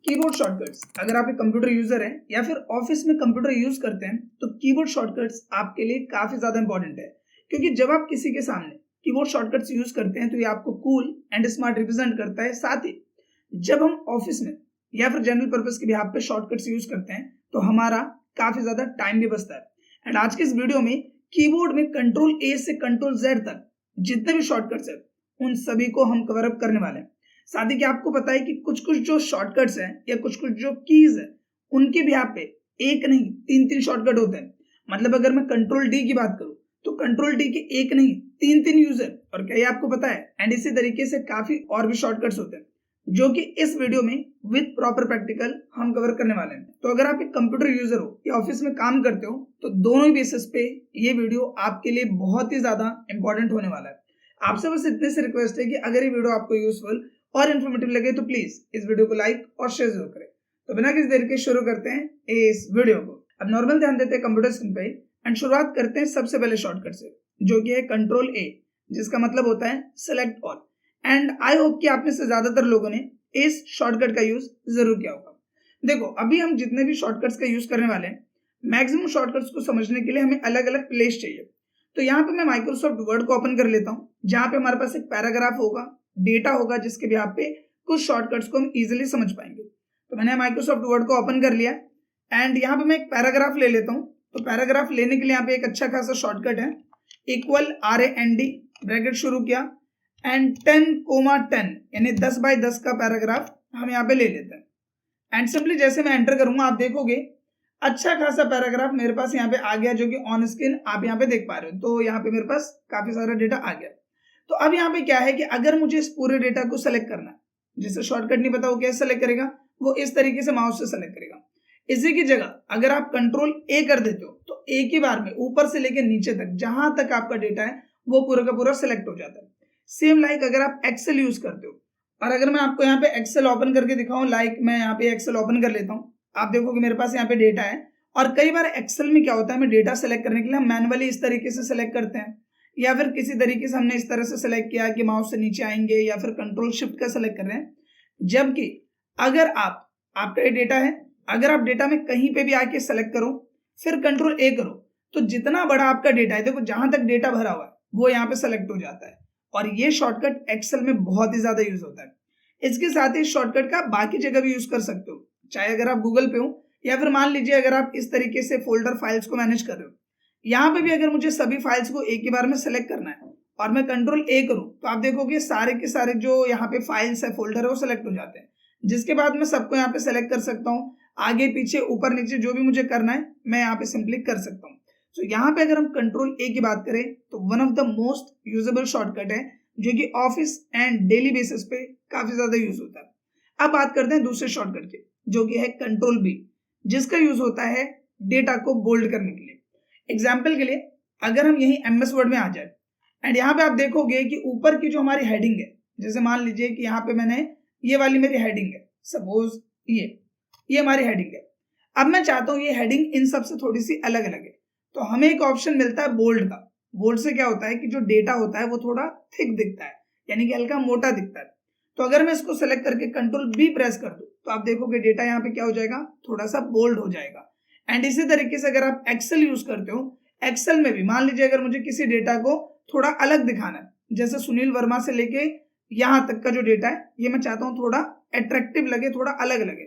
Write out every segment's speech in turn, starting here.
Keyboard shortcuts. अगर आप एक कंप्यूटर यूजर हैं या फिर ऑफिस में कंप्यूटर यूज करते हैं तो कीबोर्ड शॉर्टकट्स आपके लिए काफी ज्यादा इंपॉर्टेंट है, क्योंकि जब आप किसी के सामने कीबोर्ड शॉर्टकट्स यूज करते हैं तो ये आपको कूल एंड स्मार्ट रिप्रेजेंट करता है। साथ ही जब हम ऑफिस में या फिर जनरल पर्पस के बिहाफ पे शॉर्टकट्स यूज करते हैं तो हमारा काफी ज्यादा टाइम भी बचता है। एंड आज के इस वीडियो में कीबोर्ड में कंट्रोल ए से कंट्रोल जेड तक जितने भी शॉर्टकट्स है उन सभी को हम कवर अप करने वाले हैं। साथ ही कि आपको पता है कि कुछ कुछ जो शॉर्टकट्स हैं या कुछ कुछ जो कीज है उनके बिहाफ पे एक नहीं तीन तीन शॉर्टकट होते हैं। मतलब अगर मैं कंट्रोल डी की बात करूं तो कंट्रोल डी के एक नहीं तीन तीन यूज है, और क्या ये आपको पता है। एंड इसी तरीके से काफी और भी शॉर्टकट्स होते हैं जो कि इस वीडियो में विद प्रॉपर प्रैक्टिकल हम कवर करने वाले हैं। तो अगर आप एक कंप्यूटर यूजर हो या ऑफिस में काम करते हो तो दोनों ही बेसिस पे ये वीडियो आपके लिए बहुत ही ज्यादा इंपॉर्टेंट होने वाला है। आपसे बस इतने से रिक्वेस्ट है कि अगर ये वीडियो आपको यूजफुल और इन्फॉर्मेटिव लगे तो प्लीज इस वीडियो को लाइक और शेयर जरूर करें। तो बिना किसी देर के शुरू करते हैं इस वीडियो को। अब नॉर्मल ध्यान देते हैं कंप्यूटर स्क्रीन पे एंड शुरुआत करते हैं सबसे पहले शॉर्टकट से, जो कि है कंट्रोल ए, जिसका मतलब होता है select all. And I hope कि आप में से ज्यादातर लोगों ने इस शॉर्टकट का यूज जरूर किया होगा। देखो, अभी हम जितने भी शॉर्टकट्स का यूज करने वाले हैं, मैक्सिमम शॉर्टकट्स को समझने के लिए हमें अलग अलग प्लेस चाहिए। तो यहाँ पे मैं माइक्रोसॉफ्ट वर्ड को ओपन कर लेता हूँ, जहाँ पे हमारे पास एक पैराग्राफ होगा, डेटा होगा, जिसके भी पे कुछ शॉर्टकट्स को हम इजीली समझ पाएंगे। तो मैंने माइक्रोसॉफ्ट वर्ड को ओपन कर लिया एंड यहाँ पे मैं एक पैराग्राफ ले लेता हूँ। तो पैराग्राफ लेने के लिए यहाँ पे एक अच्छा खासा शॉर्टकट है, इक्वल RAND ब्रैकेट शुरू किया एंड 10,10 यानी 10 बाय 10 का पैराग्राफ हम यहाँ पे ले लेते हैं। एंड सिंपली जैसे मैं एंटर करूंगा आप देखोगे अच्छा खासा पैराग्राफ मेरे पास यहाँ पे आ गया, जो कि ऑन स्क्रीन आप यहाँ पे देख पा रहे हो। तो यहाँ पे मेरे पास काफी सारा डेटा आ गया। तो अब यहाँ पे क्या है कि अगर मुझे इस पूरे डेटा को सेलेक्ट करना है, जिसे शॉर्टकट नहीं पता वो कैसे सेलेक्ट करेगा, वो इस तरीके से माउस से सेलेक्ट करेगा। इसी की जगह अगर आप कंट्रोल ए कर देते हो तो एक ही बार में ऊपर से लेकर नीचे तक जहां तक आपका डेटा है वो पूरा का पूरा सेलेक्ट हो जाता है। सेम लाइक अगर आप एक्सेल यूज करते हो, और अगर मैं आपको यहाँ पे एक्सेल ओपन करके दिखाऊं, लाइक मैं यहाँ पे एक्सेल ओपन कर लेता हूँ, आप देखो कि मेरे पास यहाँ पे डेटा है। और कई बार एक्सेल में क्या होता है, हमें डेटा सेलेक्ट करने के लिए हम मैनुअली इस तरीके से सेलेक्ट करते हैं, या फिर किसी तरीके से हमने इस तरह से सेलेक्ट किया कि माउस से नीचे आएंगे, या फिर कंट्रोल शिफ्ट का सेलेक्ट कर रहे हैं। जबकि अगर आपका डेटा है, अगर आप डेटा में कहीं पे भी आके सेलेक्ट करो फिर कंट्रोल ए करो तो जितना बड़ा आपका डेटा है, देखो जहां तक डेटा भरा हुआ है वो यहाँ पे सेलेक्ट हो जाता है। और ये शॉर्टकट एक्सेल में बहुत ही ज्यादा यूज होता है। इसके साथ ही शॉर्टकट का बाकी जगह भी यूज कर सकते हो, चाहे अगर आप गूगल पे हो या फिर मान लीजिए अगर आप इस तरीके से फोल्डर फाइल्स को मैनेज कर रहे हो। यहाँ पे भी अगर मुझे सभी फाइल्स को एक ही बार में सेलेक्ट करना है और मैं कंट्रोल ए करूं तो आप देखोगे सारे के सारे जो यहाँ पे फाइल्स है, फोल्डर है, वो सेलेक्ट हो जाते हैं। जिसके बाद मैं सबको यहाँ पे सेलेक्ट कर सकता हूँ, आगे पीछे ऊपर नीचे जो भी मुझे करना है मैं यहाँ पे सिंपली कर सकता हूँ। तो यहाँ पे अगर हम कंट्रोल ए की बात करें तो one of the most usable shortcut है, जो कि ऑफिस एंड डेली बेसिस पे काफी ज्यादा यूज होता है। अब बात करते हैं दूसरे शॉर्टकट के, जो कि है कंट्रोल बी, जिसका यूज होता है डेटा को बोल्ड करने के लिए। एग्जाम्पल के लिए अगर हम यही MS वर्ड में आ जाए एंड यहाँ पे आप देखोगे कि ऊपर की जो हमारी हेडिंग है, जैसे मान लीजिए कि यहाँ पे मैंने ये वाली मेरी हेडिंग है, सपोज ये हमारी हेडिंग है। अब मैं चाहता हूँ ये हेडिंग इन सब से थोड़ी सी अलग अलग है, तो हमें एक ऑप्शन मिलता है बोल्ड का। बोल्ड से क्या होता है कि जो डेटा होता है वो थोड़ा थिक दिखता है, यानी कि हल्का मोटा दिखता है। तो अगर मैं इसको सेलेक्ट करके कंट्रोल बी प्रेस कर दूं तो आप देखोगे डेटा यहाँ पे क्या हो जाएगा, थोड़ा सा बोल्ड हो जाएगा। एंड इसी तरीके से अगर आप एक्सेल यूज करते हो, एक्सेल में भी मान लीजिए अगर मुझे किसी डेटा को थोड़ा अलग दिखाना है, जैसे सुनील वर्मा से लेके यहाँ तक का जो डेटा है ये मैं चाहता हूँ थोड़ा अट्रैक्टिव लगे, थोड़ा अलग लगे,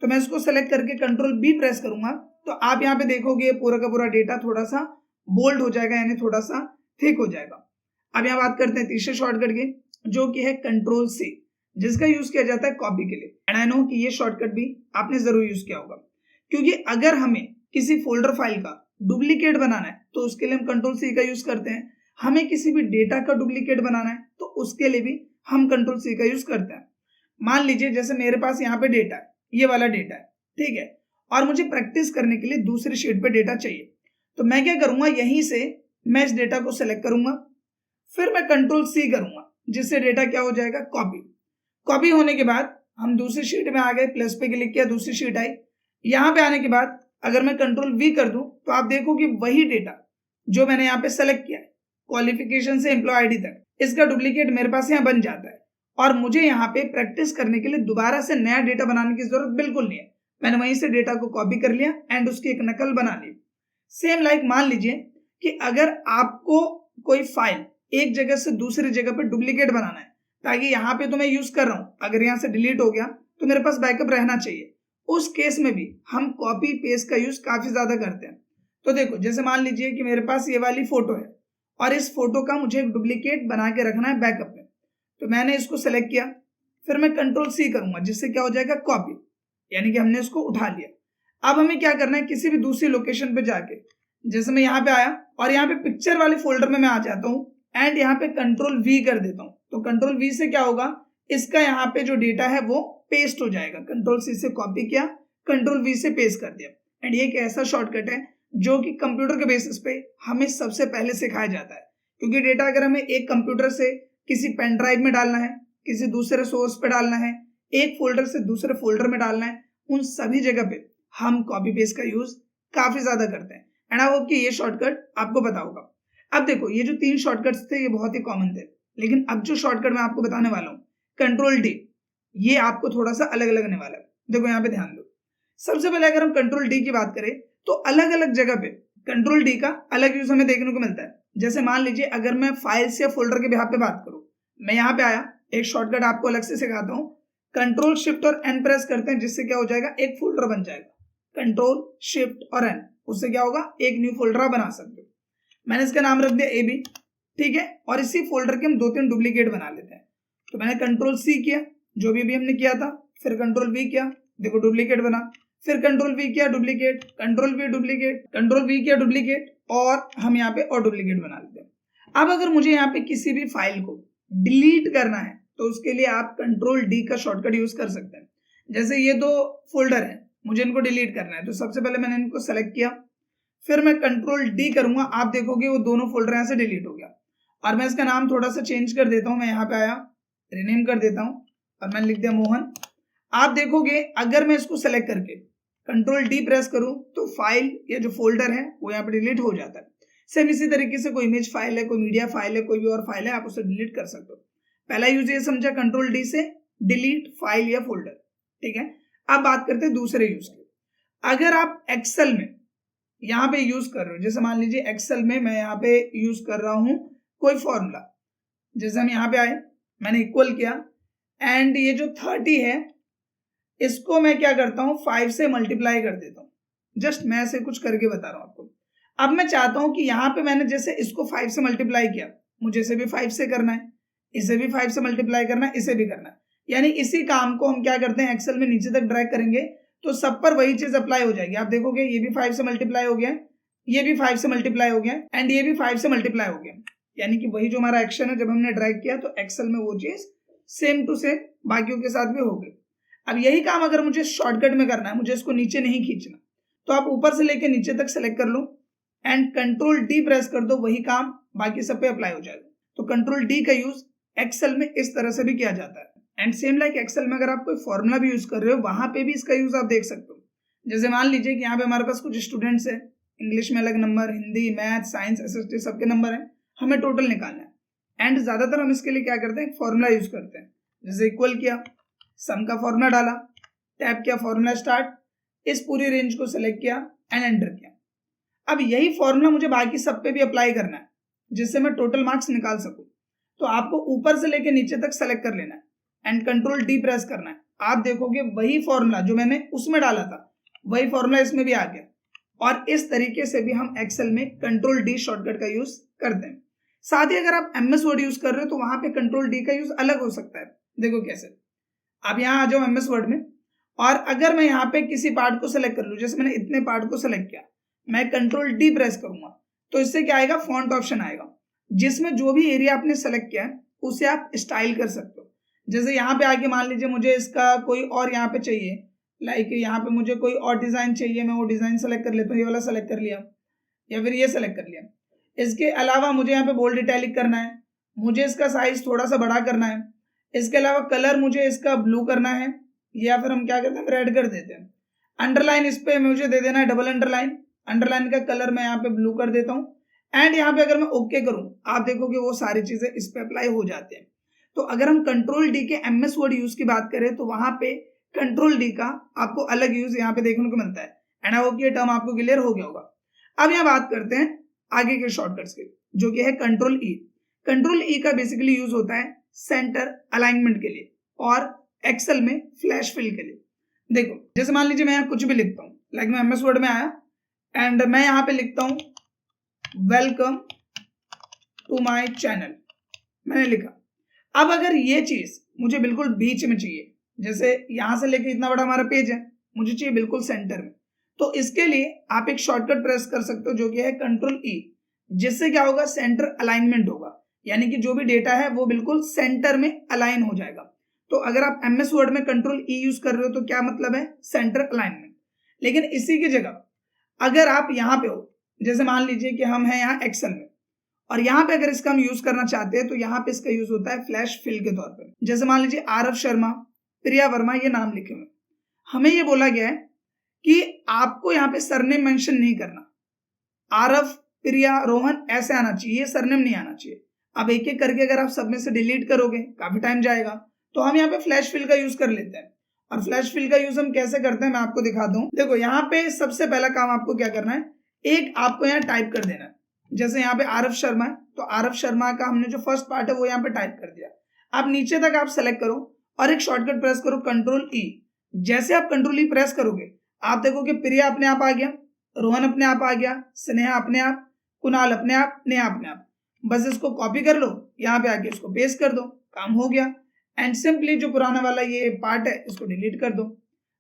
तो मैं इसको सेलेक्ट करके कंट्रोल बी प्रेस करूंगा तो आप यहाँ पे देखोगे पूरा का पूरा डेटा थोड़ा सा बोल्ड हो जाएगा, यानी थोड़ा सा थिक हो जाएगा। अब यहाँ बात करते हैं तीसरे शॉर्टकट की, जो कि है कंट्रोल सी, जिसका यूज किया जाता है कॉपी के लिए। एंड आई नो कि ये शॉर्टकट भी आपने जरूर यूज किया होगा, क्योंकि अगर हमें किसी फोल्डर फाइल का डुप्लीकेट बनाना है तो उसके लिए हम कंट्रोल सी का यूज करते हैं। हमें किसी भी डेटा का डुप्लीकेट बनाना है तो उसके लिए भी हम कंट्रोल सी का यूज करते हैं। मान लीजिए जैसे मेरे पास यहाँ पे डेटा है, ये वाला डेटा है, ठीक है, और मुझे प्रैक्टिस करने के लिए दूसरी शीट पे डेटा चाहिए, तो मैं क्या करूंगा, यहीं से मैं इस डेटा को सेलेक्ट करूंगा, फिर मैं कंट्रोल सी करूंगा, जिससे डेटा क्या हो जाएगा, कॉपी होने के बाद हम दूसरी शीट में आ गए, प्लस पे क्लिक किया, दूसरी शीट आई। यहाँ पे आने के बाद अगर मैं कंट्रोल वी कर दूं तो आप देखो कि वही डेटा जो मैंने यहाँ पे सेलेक्ट किया है, क्वालिफिकेशन से एम्प्लॉय ID तक, इसका डुप्लीकेट मेरे पास यहाँ बन जाता है। और मुझे यहाँ पे प्रैक्टिस करने के लिए दोबारा से नया डेटा बनाने की जरूरत बिल्कुल नहीं है। मैंने वहीं से डेटा को कॉपी कर लिया एंड उसकी एक नकल बना ली। सेम लाइक मान लीजिए कि अगर आपको कोई फाइल एक जगह से दूसरी जगह पे डुप्लीकेट बनाना है, ताकि यहाँ पे तो मैं यूज कर रहा हूँ, अगर यहाँ से डिलीट हो गया तो मेरे पास बैकअप रहना चाहिए। उस केस में भी हम कॉपी पेस्ट का यूज काफी ज्यादा करते हैं। तो देखो, जैसे मान लीजिए कि मेरे पास ये वाली फोटो है और इस फोटो का मुझे एक डुप्लीकेट बना के रखना है बैकअप में। तो मैंने इसको सेलेक्ट किया, फिर मैं कंट्रोल सी करूंगा, जिससे क्या हो जाएगा, कॉपी, यानी कि हमने इसको उठा लिया। अब हमें क्या करना है, किसी भी दूसरी लोकेशन पे जाके, जैसे मैं यहाँ पे आया और यहाँ पे पिक्चर वाले फोल्डर में मैं आ जाता हूँ एंड यहाँ पे कंट्रोल वी कर देता हूँ। तो कंट्रोल वी से क्या होगा, इसका यहाँ पे जो डेटा है वो पेस्ट हो जाएगा। कंट्रोल सी से कॉपी किया, कंट्रोल वी से पेस्ट कर दिया। एंड ये एक ऐसा शॉर्टकट है जो कि कंप्यूटर के बेसिस पे हमें सबसे पहले सिखाया जाता है, क्योंकि डेटा अगर हमें एक कंप्यूटर से किसी पेन ड्राइव में डालना है, किसी दूसरे सोर्स पे डालना है, एक फोल्डर से दूसरे फोल्डर में डालना है, उन सभी जगह पे हम कॉपी पेस्ट का यूज काफी ज्यादा करते हैं। एंड आई होप कि ये शॉर्टकट आपको पता होगा। अब देखो, ये जो 3 शॉर्टकट्स थे ये बहुत ही कॉमन थे, लेकिन अब जो शॉर्टकट मैं आपको बताने वाला हूँ, कंट्रोल डी, ये आपको थोड़ा सा अलग लगने वाला है। देखो यहाँ पे ध्यान दो। सबसे पहले अगर हम कंट्रोल डी की बात करें तो अलग अलग जगह पे कंट्रोल डी का अलग यूज हमें देखने को मिलता है। जैसे मान लीजिए अगर मैं फाइल्स या फोल्डर के बिहाफ पे बात करूं, मैं यहाँ पे आया, एक शॉर्टकट आपको अलग से सिखाता हूँ। कंट्रोल शिफ्ट और एन प्रेस करते हैं, जिससे क्या हो जाएगा, एक फोल्डर बन जाएगा। कंट्रोल शिफ्ट और एन, उससे क्या होगा, एक न्यू फोल्डर आप बना सकते हो। मैंने इसका नाम रख दिया ए बी, ठीक है, और इसी फोल्डर के हम 2-3 डुप्लीकेट बना लेते हैं। तो मैंने कंट्रोल सी किया, जो भी अभी हमने किया था, फिर कंट्रोल वी किया, देखो डुप्लीकेट बना, फिर कंट्रोल वी किया duplicate, control we duplicate, control we किया डुप्लीकेट, और हम यहाँ पे और डुप्लीकेट बना लेते हैं। अब अगर मुझे यहाँ पे किसी भी फाइल को डिलीट करना है तो उसके लिए आप कंट्रोल डी का शॉर्टकट यूज कर सकते हैं। जैसे ये 2 फोल्डर है, मुझे इनको डिलीट करना है, तो सबसे पहले मैंने इनको सेलेक्ट किया, फिर मैं कंट्रोल डी करूंगा, आप देखोगे वो दोनों फोल्डर यहाँ से डिलीट हो गया। और मैं इसका नाम थोड़ा सा चेंज कर देता हूँ, मैं यहाँ पे आया, रिनेम कर देता हूँ और मैंने लिख दिया मोहन। आप देखोगे अगर मैं इसको सेलेक्ट करके कंट्रोल डी प्रेस करूं तो फाइल या जो फोल्डर है वो यहाँ पे डिलीट हो जाता है। सेम इसी तरीके से कोई इमेज फाइल है, कोई मीडिया फाइल है, कोई भी और फाइल है, आप उसे डिलीट कर सकते हो। पहला यूज ये समझा, कंट्रोल डी से डिलीट फाइल या फोल्डर, ठीक है। अब बात करते हैं दूसरे यूज की। अगर आप एक्सेल में यहाँ पे यूज कर रहे हो, जैसे मान लीजिए एक्सेल में मैं यहाँ पे यूज कर रहा हूँ कोई फॉर्मूला, जैसे हम यहाँ पे आए, मैंने इक्वल किया एंड ये जो 30 है इसको मैं क्या करता हूँ 5 से मल्टीप्लाई कर देता हूँ। जस्ट मैं ऐसे कुछ करके बता रहा हूँ आपको। अब मैं चाहता हूँ कि यहाँ पे मैंने जैसे इसको 5 से मल्टीप्लाई किया, मुझे इसे भी 5 से करना है, इसे भी 5 से मल्टीप्लाई करना है, इसे भी करना है। यानी इसी काम को हम क्या करते हैं, एक्सेल में नीचे तक ड्रैग करेंगे तो सब पर वही चीज अप्लाई हो जाएगी। आप देखोगे ये भी 5 से मल्टीप्लाई हो गया, ये भी 5 से मल्टीप्लाई हो गया एंड ये भी 5 से मल्टीप्लाई हो गया। यानी कि वही जो हमारा एक्शन है, जब हमने ड्रैग किया तो एक्सेल में वो चीज सेम टू सेम बाकियों के साथ भी हो गई। अब यही काम अगर मुझे शॉर्टकट में करना है, मुझे इसको नीचे नहीं खींचना, तो आप ऊपर से लेके नीचे तक सेलेक्ट कर लो एंड कंट्रोल डी प्रेस कर दो, वही काम बाकी सब पे अप्लाई हो जाएगा। तो कंट्रोल डी का यूज एक्सेल में इस तरह से भी किया जाता है। एंड सेम लाइक एक्सेल में अगर आप कोई फॉर्मूला भी यूज कर रहे हो, वहां पे भी इसका यूज आप देख सकते हो। जैसे मान लीजिए कि यहाँ पे हमारे पास कुछ स्टूडेंट्स है, इंग्लिश में अलग number, Hindi, math, science, SST सबके नंबर है, हमें टोटल निकालना है। एंड ज्यादातर हम इसके लिए क्या करते हैं, फॉर्मूला यूज करते हैं। जैसे इक्वल किया, सम का फॉर्मूला डाला, टैप किया, फॉर्मूला स्टार्ट, इस पूरी रेंज को सेलेक्ट किया एंड एंटर किया। अब यही फॉर्मूला मुझे बाकी सब पे भी अप्लाई करना है, जिससे मैं टोटल मार्क्स निकाल सकूं। तो आपको ऊपर से लेके नीचे तक सेलेक्ट कर लेना है एंड कंट्रोल डी प्रेस करना है। आप देखोगे वही फॉर्मूला जो मैंने उसमें डाला था, वही फॉर्मूला इसमें भी आ गया। और इस तरीके से भी हम एक्सेल में कंट्रोल डी शॉर्टकट का यूज करते हैं। साथ ही अगर आप एमएस वर्ड यूज कर रहे हो तो वहां पे कंट्रोल डी का यूज अलग हो सकता है। देखो कैसे, आप यहाँ आ जाओ एमएस वर्ड में, और अगर मैं यहाँ पे किसी पार्ट को सेलेक्ट कर लूँ, जैसे मैंने इतने पार्ट को सेलेक्ट किया, मैं कंट्रोल डी प्रेस करूंगा तो इससे क्या आएगा, फॉन्ट ऑप्शन आएगा, जिसमें जो भी एरिया आपने सेलेक्ट किया है उसे आप स्टाइल कर सकते हो। जैसे यहाँ पे आके मान लीजिए मुझे इसका कोई और यहाँ पे चाहिए, लाइक यहाँ पे मुझे कोई और डिजाइन चाहिए, मैं वो डिजाइन सेलेक्ट कर लेता हूँ, ये वाला सेलेक्ट कर लिया या फिर ये सेलेक्ट कर लिया। इसके अलावा मुझे यहाँ पे बोल्ड इटैलिक करना है, मुझे इसका साइज थोड़ा सा बड़ा करना है, इसके अलावा कलर मुझे इसका ब्लू करना है, या फिर हम क्या करते हैं, रेड कर देते हैं। अंडरलाइन इस पे मुझे दे देना है डबल अंडरलाइन, अंडरलाइन का कलर मैं यहाँ पे ब्लू कर देता हूँ एंड यहाँ पे अगर मैं ओके करूँ, आप देखोगे वो सारी चीजें इस पे अप्लाई हो जाती हैं। तो अगर हम कंट्रोल डी के MS वर्ड यूज की बात करें तो वहां पे कंट्रोल डी का आपको अलग यूज यहाँ पे देखने को मिलता है। एंड आई होप ये टर्म आपको क्लियर हो गया होगा। अब यहाँ बात करते हैं आगे के शॉर्टकट्स की, जो कि है कंट्रोल ई। कंट्रोल ई का बेसिकली यूज होता है सेंटर अलाइनमेंट के लिए और एक्सेल में फ्लैश फिल के लिए। देखो जैसे मान लीजिए मैं यहाँ कुछ भी लिखता हूँ, लाइक मैं MS वर्ड में आया एंड मैं यहाँ पे लिखता हूँ वेलकम टू माय चैनल, मैंने लिखा। अब अगर ये चीज मुझे बिल्कुल बीच में चाहिए, जैसे यहां से लेके इतना बड़ा हमारा पेज है, मुझे चाहिए बिल्कुल सेंटर में, तो इसके लिए आप एक शॉर्टकट प्रेस कर सकते हो जो कि है कंट्रोल ई, जिससे क्या होगा सेंटर अलाइनमेंट होगा, यानी कि जो भी डेटा है वो बिल्कुल सेंटर में अलाइन हो जाएगा। तो अगर आप MS वर्ड में कंट्रोल ई यूज कर रहे हो तो क्या मतलब है, सेंटर अलाइनमेंट। लेकिन इसी की जगह अगर आप यहाँ पे हो, जैसे मान लीजिए कि हम हैं यहाँ एक्सेल में और यहाँ पे अगर इसका हम यूज करना चाहते हैं तो यहाँ पे इसका यूज होता है फ्लैश फिल के तौर पर। जैसे मान लीजिए आरव शर्मा, प्रिया वर्मा, ये नाम लिखे हुए, हमें ये बोला गया है कि आपको यहाँ पे सरनेम मेंशन नहीं करना, आरव, प्रिया, रोहन ऐसे आना चाहिए, ये सरनेम नहीं आना चाहिए। अब एक एक करके अगर आप सब में से डिलीट करोगे काफी टाइम जाएगा, तो हम यहाँ पे फ्लैश फिल का यूज कर लेते हैं। और फ्लैश फिल का यूज हम कैसे करते हैं मैं आपको दिखा दूं। देखो यहाँ पे सबसे पहला काम आपको क्या करना है, एक आपको यहाँ टाइप कर देना है। जैसे यहाँ पे आरव शर्मा है तो आरव शर्मा का हमने जो फर्स्ट पार्ट है वो यहाँ पे टाइप कर दिया। आप नीचे तक आप सेलेक्ट करो और एक शॉर्टकट प्रेस करो कंट्रोल ई। जैसे आप कंट्रोल ई प्रेस करोगे आप देखोगे प्रिया अपने आप आ गया, रोहन अपने आप आ गया, स्नेहा अपने आप, कुणाल अपने आप, नेहा अपने आप। बस इसको कॉपी कर लो, यहाँ पे आके इसको पेस्ट कर दो, काम हो गया। एंड सिंपली जो पुराना वाला ये पार्ट है इसको डिलीट कर दो।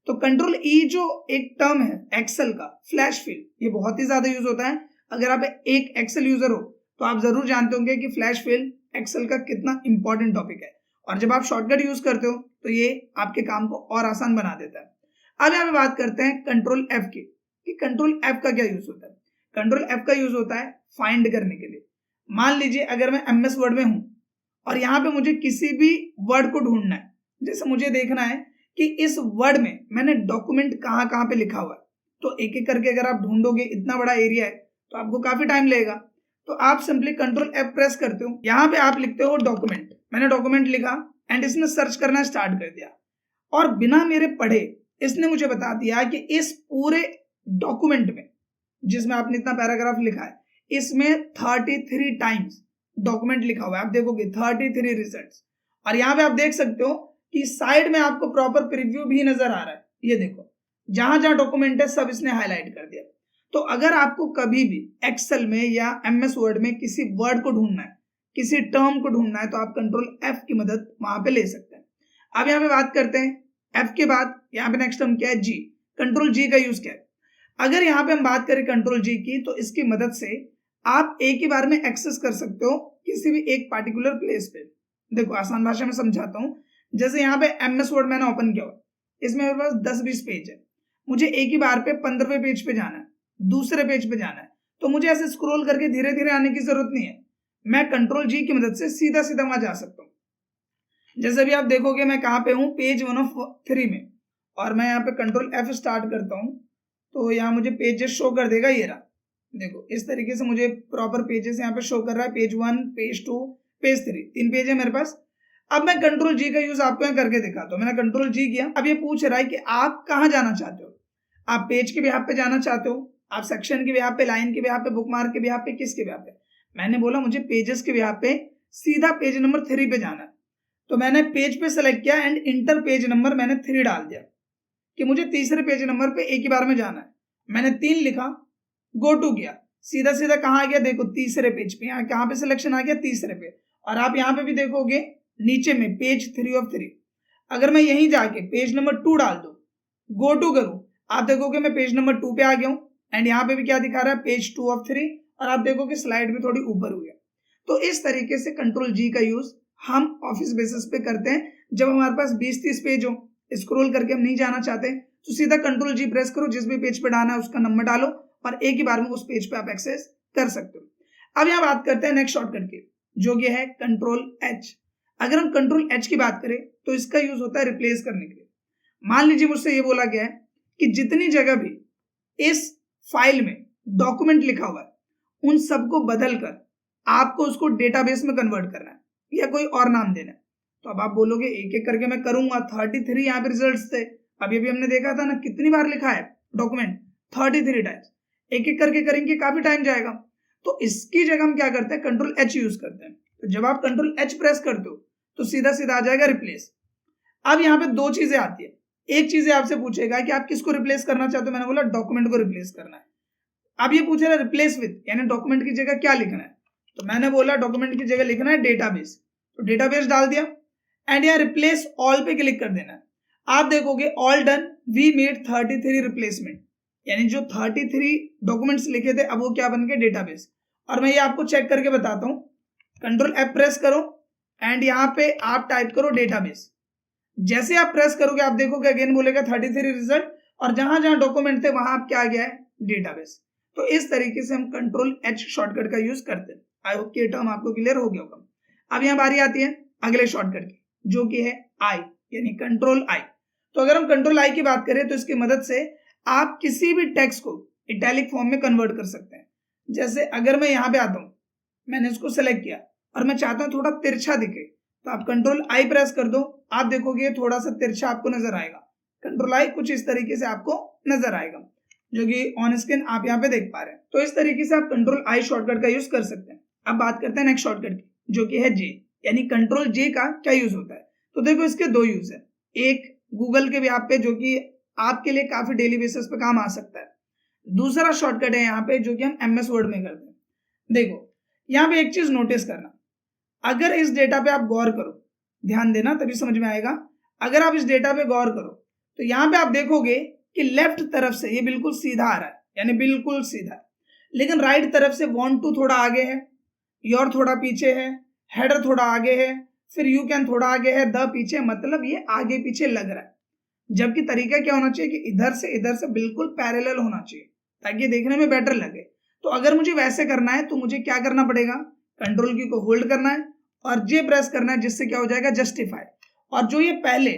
तो कंट्रोल ई जो एक टर्म है एक्सेल का फ्लैश फिल, ये बहुत ही ज्यादा यूज होता है। अगर आप एक एक्सेल यूजर हो तो आप जरूर जानते होंगे कि फ्लैश फिल एक्सेल का कितना इंपॉर्टेंट टॉपिक है, और जब आप शॉर्टकट यूज करते हो तो ये आपके काम को और आसान बना देता है। अब यहाँ पे बात करते हैं कंट्रोल एफ की, कि कंट्रोल एफ का क्या यूज होता है। कंट्रोल एफ का यूज होता है फाइंड करने के लिए। मान लीजिए अगर मैं MS वर्ड में हूं और यहाँ पे मुझे किसी भी वर्ड को ढूंढना है, जैसे मुझे देखना है कि इस वर्ड में मैंने डॉक्यूमेंट कहाँ कहाँ पे लिखा हुआ है, तो एक एक करके अगर आप ढूंढोगे, इतना बड़ा एरिया है तो आपको काफी टाइम लगेगा। तो आप सिंपली कंट्रोल एफ प्रेस करते हो, यहाँ पे आप लिखते हो डॉक्यूमेंट, मैंने डॉक्यूमेंट लिखा एंड इसने सर्च करना स्टार्ट कर दिया और बिना मेरे पढ़े इसने मुझे बता दिया कि इस पूरे डॉक्यूमेंट में जिसमें आपने इतना पैराग्राफ लिखा है इसमें 33 टाइम्स डॉक्यूमेंट लिखा हुआ है। आप देखोगे 33 रिजल्ट्स, और यहाँ पे आप देख सकते हो कि साइड में आपको प्रॉपर प्रीव्यू भी नजर आ रहा है। ये देखो जहां जहां डॉक्यूमेंट है सब इसने हाईलाइट कर दिया। तो अगर आपको कभी भी एक्सेल में या MS वर्ड में किसी वर्ड को ढूंढना है, किसी टर्म को ढूंढना है, तो आप कंट्रोल एफ की मदद वहां पे ले सकते हैं। अब यहाँ पे बात करते हैं एफ के बाद यहाँ पे नेक्स्ट टर्म क्या है, जी। कंट्रोल जी का यूज क्या है। अगर यहाँ पे हम बात करें कंट्रोल जी की, तो इसकी मदद से आप एक ही बार में एक्सेस कर सकते हो किसी भी एक पार्टिकुलर प्लेस पे। देखो आसान भाषा में समझाता हूँ। जैसे यहाँ पे MS वर्ड मैंने ओपन किया हुआ, इसमें मेरे पास 10-20 पेज है, मुझे एक ही बार पे 15वें पेज पे जाना है, दूसरे पेज पे जाना है, तो मुझे ऐसे स्क्रॉल करके धीरे धीरे आने की जरूरत नहीं है। मैं कंट्रोल जी की मदद से सीधा सीधा वहां जा सकता हूँ। जैसे अभी आप देखोगे मैं कहाँ पे हूँ, पेज 1 of 3 में, और मैं यहाँ पे कंट्रोल एफ स्टार्ट करता हूँ तो यहाँ मुझे पेजेस शो कर देगा। ये रहा, देखो इस तरीके से मुझे प्रॉपर पेजेस यहाँ पे शो कर रहा है, पेज 1, पेज 2, पेज 3, 3 पेज है मेरे पास। अब मैं कंट्रोल जी का यूज आपको यहाँ करके दिखाता हूँ। मैंने कंट्रोल जी किया, अब ये पूछ रहा है कि आप कहाँ जाना चाहते हो। आप पेज के बिहाफ पे जाना चाहते हो, आप सेक्शन के बिहाफ पे, लाइन के बिहाफ पे, बुकमार्क के बिहाफ पे, किसके बिहाफ पे। मैंने बोला मुझे पेजेस के बिहाफ पे सीधा पेज नंबर 3 पे जाना है, तो मैंने पेज पे सेलेक्ट किया एंड इंटर पेज नंबर मैंने 3 डाल दिया कि मुझे तीसरे पेज नंबर पे एक ही बार में जाना है। मैंने 3 लिखा, गो टू किया, सीधा सीधा कहाँ आ गया, देखो तीसरे पेज पे। यहाँ कहाँ पे सिलेक्शन आ गया, तीसरे पे। और आप यहाँ पे भी देखोगे नीचे में पेज 3 of 3। अगर मैं यहीं जाके पेज नंबर 2 डाल दूं, गो टू करूं, आप देखोगे मैं पेज नंबर 2 पे आ गया हूं एंड यहाँ पे भी क्या दिखा रहा है, पेज 2 of 3, और आप देखोगे स्लाइड भी थोड़ी ऊपर हुई है। तो इस तरीके से कंट्रोल जी का यूज हम ऑफिस बेसिस पे करते हैं। जब हमारे पास 20-30 पेज हो, स्क्रॉल करके हम नहीं जाना चाहते, तो सीधा कंट्रोल जी प्रेस करो, जिस भी पेज पे डालना है उसका नंबर डालो और एक ही बार में उस पेज पे आप एक्सेस कर सकते हो। अब यहाँ बात करते हैं नेक्स्ट शॉर्टकट की, जो कि है कंट्रोल एच। अगर हम कंट्रोल एच की बात करें तो इसका यूज होता है रिप्लेस करने के लिए। मान लीजिए मुझसे ये बोला गया है कि जितनी जगह भी इस फाइल में डॉक्यूमेंट लिखा हुआ है उन सबको बदल कर आपको उसको डेटाबेस में कन्वर्ट करना है या कोई और नाम देना है। तो अब आप बोलोगे एक एक करके मैं करूंगा, 33 यहाँ पे रिजल्ट्स थे, अभी अभी हमने देखा था ना कितनी बार लिखा है डॉक्यूमेंट, 33 टाइम्स। एक एक करके करेंगे काफी टाइम जाएगा, तो इसकी जगह हम क्या करते हैं, कंट्रोल एच यूज करते हैं। तो जब आप कंट्रोल एच प्रेस करते हो तो सीधा सीधा आ जाएगा रिप्लेस। अब यहाँ पे दो चीजें आती है, एक चीज आपसे पूछेगा कि आप किसको रिप्लेस करना चाहते हो, मैंने बोला डॉक्यूमेंट को रिप्लेस करना है। अब ये पूछ रहा है रिप्लेस विथ, यानी डॉक्यूमेंट की जगह क्या लिखना है, तो मैंने बोला डॉक्यूमेंट की जगह लिखना है डेटाबेस, तो डेटाबेस डाल दिया एंड यहाँ रिप्लेस ऑल पे क्लिक कर देना है। आप देखोगे all done, we made 33 replacement, यानी जो 33 डॉक्यूमेंट्स लिखे थे अब वो क्या बन गए, डेटाबेस। और मैं ये आपको चेक करके बताता हूँ, कंट्रोल एफ प्रेस करो एंड यहाँ पे आप टाइप करो डेटाबेस। जैसे आप प्रेस करोगे आप देखोगे अगेन बोलेगा 33 रिजल्ट, और जहां जहां डॉक्यूमेंट थे वहां आप क्या आ गया है, डेटाबेस। तो इस तरीके से हम कंट्रोल एच शॉर्टकट का यूज करते हैं। आई होप कि ये टर्म आपको क्लियर हो गया होगा। अब यहाँ बारी आती है अगले शॉर्टकट की, जो कि है आई, यानी कंट्रोल आई। तो अगर हम कंट्रोल आई की बात करें तो इसकी मदद से आप किसी भी टेक्स्ट को इटैलिक फॉर्म में कन्वर्ट कर सकते हैं। जैसे अगर मैं यहाँ पे आता हूँ, मैंने इसको सेलेक्ट किया और मैं चाहता हूँ थोड़ा तिरछा दिखे, तो आप कंट्रोल आई प्रेस कर दो, आप देखोगे थोड़ा सा तिरछा आपको नजर आएगा। कंट्रोल आई कुछ इस तरीके से आपको नजर आएगा, जो कि ऑन स्क्रीन आप यहाँ पे देख पा रहे हैं। तो इस तरीके से आप कंट्रोल आई शॉर्टकट का यूज कर सकते हैं। अब बात करते हैं नेक्स्ट शॉर्टकट की, जो कि है जे, यानी कंट्रोल जे का क्या यूज होता है। तो देखो इसके दो यूज है, एक गूगल के व्याप पे जो कि आपके लिए काफी डेली बेसिस पे काम आ सकता है, दूसरा शॉर्टकट है यहाँ पे जो कि हम एमएस वर्ड में करते हैं। देखो यहाँ पे एक चीज नोटिस करना, अगर इस डेटा पे आप गौर करो, ध्यान देना तभी समझ में आएगा। अगर आप इस डेटा पे गौर करो तो यहाँ पे आप देखोगे कि लेफ्ट तरफ से ये बिल्कुल सीधा आ रहा है, यानी बिल्कुल सीधा, लेकिन राइट तरफ से वांट टू थोड़ा आगे है, योर थोड़ा पीछे है, हेडर थोड़ा आगे है, फिर यू कैन थोड़ा आगे है, द पीछे, मतलब ये आगे पीछे लग रहा है। जबकि तरीका क्या होना चाहिए कि इधर से बिल्कुल पैरेलल होना चाहिए ताकि देखने में बेटर लगे। तो अगर मुझे वैसे करना है तो मुझे क्या करना पड़ेगा, कंट्रोल की को होल्ड करना है और जे प्रेस करना है, जिससे क्या हो जाएगा, जस्टिफाई। और जो ये पहले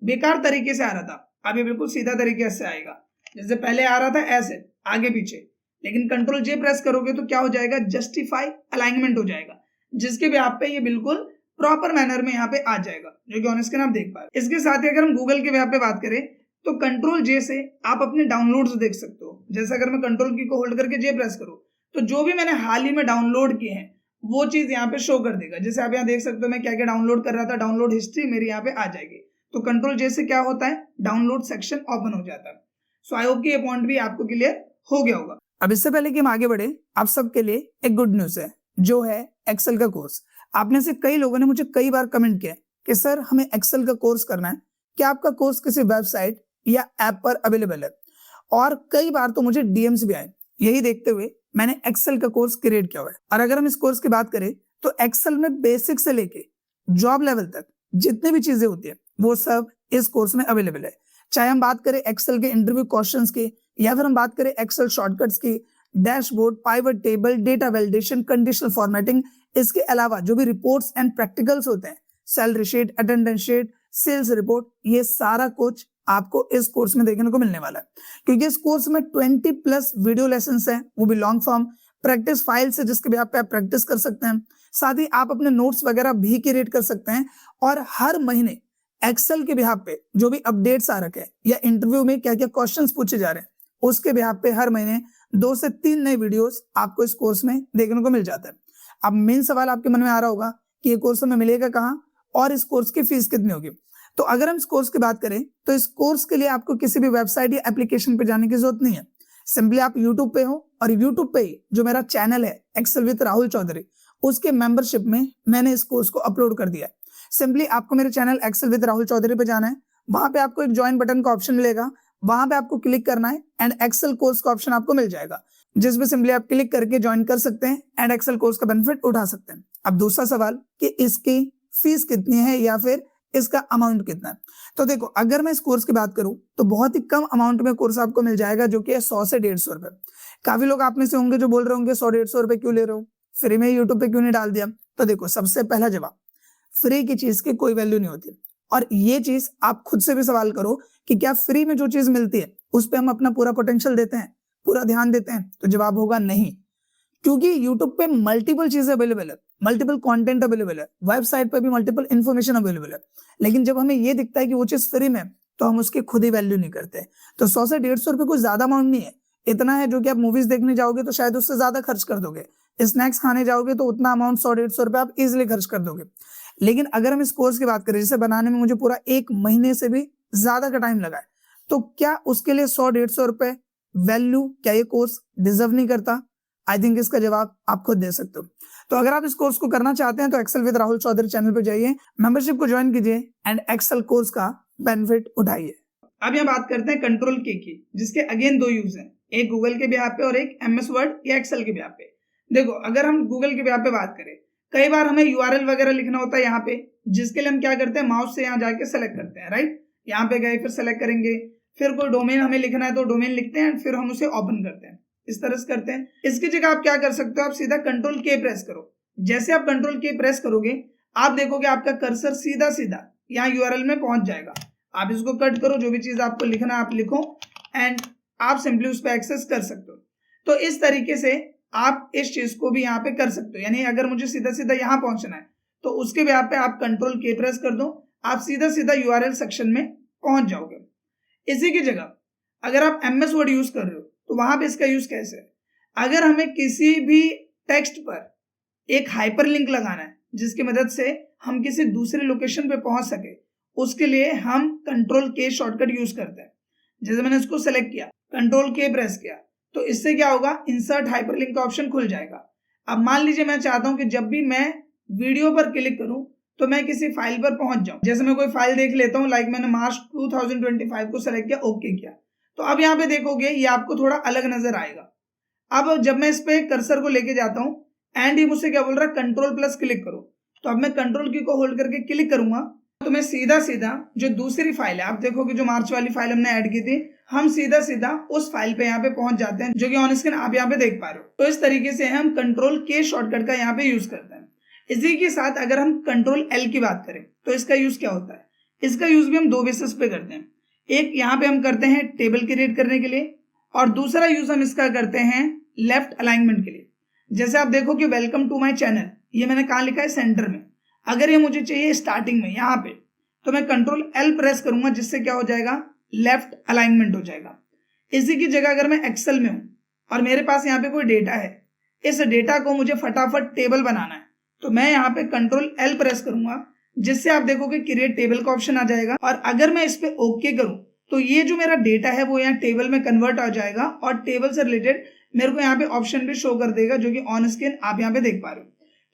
बेकार तरीके से आ रहा था अब ये बिल्कुल सीधा तरीके से आएगा। जैसे पहले आ रहा था ऐसे आगे पीछे, लेकिन कंट्रोल जे प्रेस करोगे तो क्या हो जाएगा, जस्टिफाई अलाइनमेंट हो जाएगा, जिसके भी आप पे ये बिल्कुल प्रॉपर मैनर में यहाँ पे आ जाएगा, जो कि ऑन स्क्रीन आप देख पा रहे। इसके साथ ही अगर हम गूगल के पे बात करें तो कंट्रोल जे से आप अपने डाउनलोड्स देख सकते हो। जैसे अगर मैं कंट्रोल की को होल्ड करके जे प्रेस करूँ तो जो भी मैंने हाल ही में डाउनलोड किए हैं वो चीज यहाँ पे शो कर देगा। जैसे आप यहाँ देख सकते हो मैं क्या क्या डाउनलोड कर रहा था, डाउनलोड हिस्ट्री मेरी यहाँ पे आ जाएगी। तो कंट्रोल जे से क्या होता है, डाउनलोड सेक्शन ओपन हो जाता है। सो आई होप कि ये पॉइंट भी आपको क्लियर हो गया होगा। अब इससे पहले कि हम आगे बढ़े, आप सबके लिए एक गुड न्यूज है, जो है एक्सेल का कोर्स। आपने से कई लोगों ने मुझे कई बार कमेंट किया कि सर हमें एक्सेल का कोर्स करना है, क्या आपका कोर्स किसी वेबसाइट या ऐप पर अवेलेबल है। और कई बार तो मुझे डीएम्स भी आए। यही देखते हुए मैंने एक्सेल का कोर्स क्रिएट किया हुआ है। और अगर हम इस कोर्स की बात करें तो एक्सेल में बेसिक से लेके जॉब लेवल तक जितनी भी चीजें होती है वो सब इस कोर्स में अवेलेबल है। चाहे हम बात करें एक्सेल के इंटरव्यू क्वेश्चंस की, या फिर हम बात करें एक्सेल शॉर्टकट्स की, dashboard, pivot table, data validation, conditional formatting, इसके अलावा जो भी रिपोर्ट्स एंड प्रैक्टिकल्स होते हैं, salary sheet, attendance sheet, sales report, ये सारा कुछ आपको इस कोर्स में देखने को मिलने वाला है। क्योंकि इस कोर्स में 20+ वीडियो लेसन्स हैं, वो भी लॉन्ग फॉर्म, प्रैक्टिस फाइल्स है जिसके भी आप प्रैक्टिस कर सकते हैं। साथ ही आप अपने नोट्स वगैरह भी क्रिएट कर सकते हैं। और हर महीने एक्सेल के बिहाफ पे जो भी अपडेट्स आ रखे हैं या इंटरव्यू में क्या क्या क्वेश्चंस पूछे जा रहे हैं, उसके बिहाफ पे हर महीने 2 से 3 नए वीडियोस आपको इस कोर्स में देखने को मिल जाता है। अब मेन सवाल आपके मन में आ रहा होगा कि ये कोर्स हमें मिलेगा कहाँ और इस कोर्स की फीस कितनी होगी। तो अगर हम इस कोर्स की बात करें तो इस कोर्स के लिए आपको किसी भी वेबसाइट या एप्लीकेशन पे जाने की जरूरत नहीं है। सिंपली आप यूट्यूब पे हो और यूट्यूब पे ही जो मेरा चैनल है एक्सेल विद राहुल चौधरी, उसके मेंबरशिप में मैंने इस कोर्स को अपलोड कर दिया है। सिंपली आपको मेरे channel Excel with Rahul Chaudhary पे जाना है, वहां पे आपको एक ज्वाइन बटन का ऑप्शन मिलेगा, वहां पे आपको क्लिक करना है एंड एक्सेल कोर्स का ऑप्शन आपको मिल जाएगा, जिसमें सिंपली आप क्लिक करके ज्वाइन कर सकते हैं एंड एक्सेल कोर्स का बेनिफिट उठा सकते हैं। अब दूसरा सवाल कि इसकी फीस कितनी है या फिर इसका अमाउंट कितना है। तो देखो अगर मैं इस कोर्स की बात करूं तो बहुत ही कम अमाउंट में कोर्स आपको मिल जाएगा, जो कि है 100 से 150 रुपए। काफी लोग आप में से होंगे जो बोल रहे होंगे 100-150 रुपए क्यों ले रहे हो, फ्री में यूट्यूब पे क्यों नहीं डाल दिया। तो देखो सबसे पहला जवाब, फ्री की चीज की कोई वैल्यू नहीं होती। और ये चीज आप खुद से भी सवाल करो कि क्या फ्री में जो चीज मिलती है उस पर हम अपना पूरा पोटेंशियल देते हैं, पूरा ध्यान देते हैं। तो जवाब होगा नहीं, क्योंकि यूट्यूब पे मल्टीपल चीजें अवेलेबल है, मल्टीपल कंटेंट अवेलेबल है, वेबसाइट पर भी मल्टीपल इन्फॉर्मेशन अवेलेबल है, लेकिन जब हमें ये दिखता है कि वो चीज फ्री में, तो हम उसकी खुद ही वैल्यू नहीं करते। तो 100 से 150 रुपए कोई ज्यादा अमाउंट नहीं है, इतना है जो कि आप मूवीज देखने जाओगे तो शायद उससे ज्यादा खर्च कर दोगे, स्नैक्स खाने जाओगे तो उतना अमाउंट 100-150 रुपए आप इजिली खर्च कर दोगे। लेकिन अगर हम इस कोर्स की बात करें, जिसे बनाने में मुझे पूरा 1 महीने से भी ज्यादा का टाइम लगा है, तो क्या उसके लिए 100-150 रुपए वैल्यू, क्या ये कोर्स डिजर्व नहीं करता? आई थिंक इसका जवाब आप खुद दे सकते हो। तो अगर आप इस कोर्स को करना चाहते हैं तो Excel with Rahul Chaudhary channel पे जाइए, मेंबरशिप को ज्वाइन कीजिए एंड एक्सेल कोर्स का बेनिफिट उठाइए। अब यहाँ बात करते हैं कंट्रोल के की, जिसके अगेन 2 यूज हैं, एक गूगल के बिहाफ पे और एक एमएस वर्ड या एक्सेल के बिहाफ पे। देखो, अगर हम गूगल के बिहाफ पे बात करें, कई बार हमें यूआरएल वगैरह लिखना होता है यहाँ पे, जिसके लिए हम क्या करते हैं, माउस से यहाँ जाके सेलेक्ट करते हैं, राइट। यहाँ पे गए, फिर सेलेक्ट करेंगे, फिर कोई डोमेन हमें लिखना है तो डोमेन लिखते हैं, फिर हम उसे ओपन करते हैं, इस तरह से करते हैं। इसकी जगह आप क्या कर सकते हो, आप सीधा कंट्रोल के प्रेस करो। जैसे आप कंट्रोल के प्रेस करोगे, आप देखोगे आपका कर्सर सीधा सीधा यहाँ यूआरएल में पहुंच जाएगा। आप इसको कट करो, जो भी चीज आपको लिखना है आप लिखो एंड आप सिंपली उस पर एक्सेस कर सकते हो। तो इस तरीके से आप इस चीज को भी यहाँ पे कर सकते हो, यानी अगर मुझे सीधा सीधा यहाँ पहुंचना है तो उसके भी पे आप कंट्रोल के प्रेस कर दो, आप सीधा सीधा यूआरएल सेक्शन में पहुंच जाओगे। इसी की जगह अगर आप एमएस वर्ड यूज कर रहे हो तो वहां पे इसका यूज कैसे है, अगर हमें किसी भी टेक्स्ट पर एक हाइपरलिंक लगाना है जिसकी मदद से हम किसी दूसरे लोकेशन पे पहुंच सके, उसके लिए हम कंट्रोल के शॉर्टकट यूज करते हैं। जैसे मैंने इसको सेलेक्ट किया, कंट्रोल के प्रेस किया, तो इससे क्या होगा, इंसर्ट हाइपरलिंक का ऑप्शन खुल जाएगा। अब मान लीजिए मैं चाहता हूं कि जब भी मैं वीडियो पर क्लिक करूं तो मैं किसी फाइल पर पहुंच जाऊं। जैसे मैं कोई फाइल देख लेता हूं, लाइक मैंने मार्च 2025 को सेलेक्ट किया, ओके किया, तो अब यहाँ पे देखोगे ये आपको थोड़ा अलग नजर आएगा। अब जब मैं इस पे कर्सर को लेके जाता हूँ एंड ये मुझसे क्या बोल रहा है, कंट्रोल प्लस क्लिक करो, तो अब मैं कंट्रोल की को होल्ड करके क्लिक करूंगा तो मैं सीधा सीधा जो दूसरी फाइल है, आप देखोगे जो मार्च वाली फाइल हमने ऐड की थी, हम सीधा सीधा उस फाइल पे यहाँ पे पहुंच जाते हैं, जो कि ऑन स्क्रीन आप यहाँ पे देख पा रहे हो। तो इस तरीके से हम कंट्रोल के शॉर्टकट का यहाँ पे यूज करते हैं। इसी के साथ अगर हम कंट्रोल एल की बात करें तो इसका यूज क्या होता है, इसका यूज भी हम 2 बेसिस पे करते हैं। एक यहाँ पे हम करते हैं टेबल क्रिएट करने के लिए, और दूसरा यूज हम इसका करते हैं लेफ्ट अलाइनमेंट के लिए। जैसे आप देखो कि वेलकम टू माई चैनल, ये मैंने कहाँ लिखा है, सेंटर में। अगर ये मुझे चाहिए स्टार्टिंग में यहाँ पे, तो मैं कंट्रोल एल प्रेस करूंगा, जिससे क्या हो जाएगा, लेफ्ट अलाइनमेंट हो जाएगा। इसी की जगह अगर मैं एक्सेल में हूं और मेरे पास यहाँ पे कोई डेटा है, इस डेटा को मुझे फटाफट टेबल बनाना है, तो मैं यहाँ पे कंट्रोल एल प्रेस करूंगा, जिससे आप देखोगे क्रिएट टेबल का ऑप्शन आ जाएगा। और अगर मैं इस पे ओके करूं तो ये जो मेरा डेटा है वो यहाँ टेबल में कन्वर्ट हो जाएगा, और टेबल से रिलेटेड मेरे को यहाँ पे ऑप्शन भी शो कर देगा, जो कि ऑन स्क्रीन आप यहाँ पे देख पा रहे हो।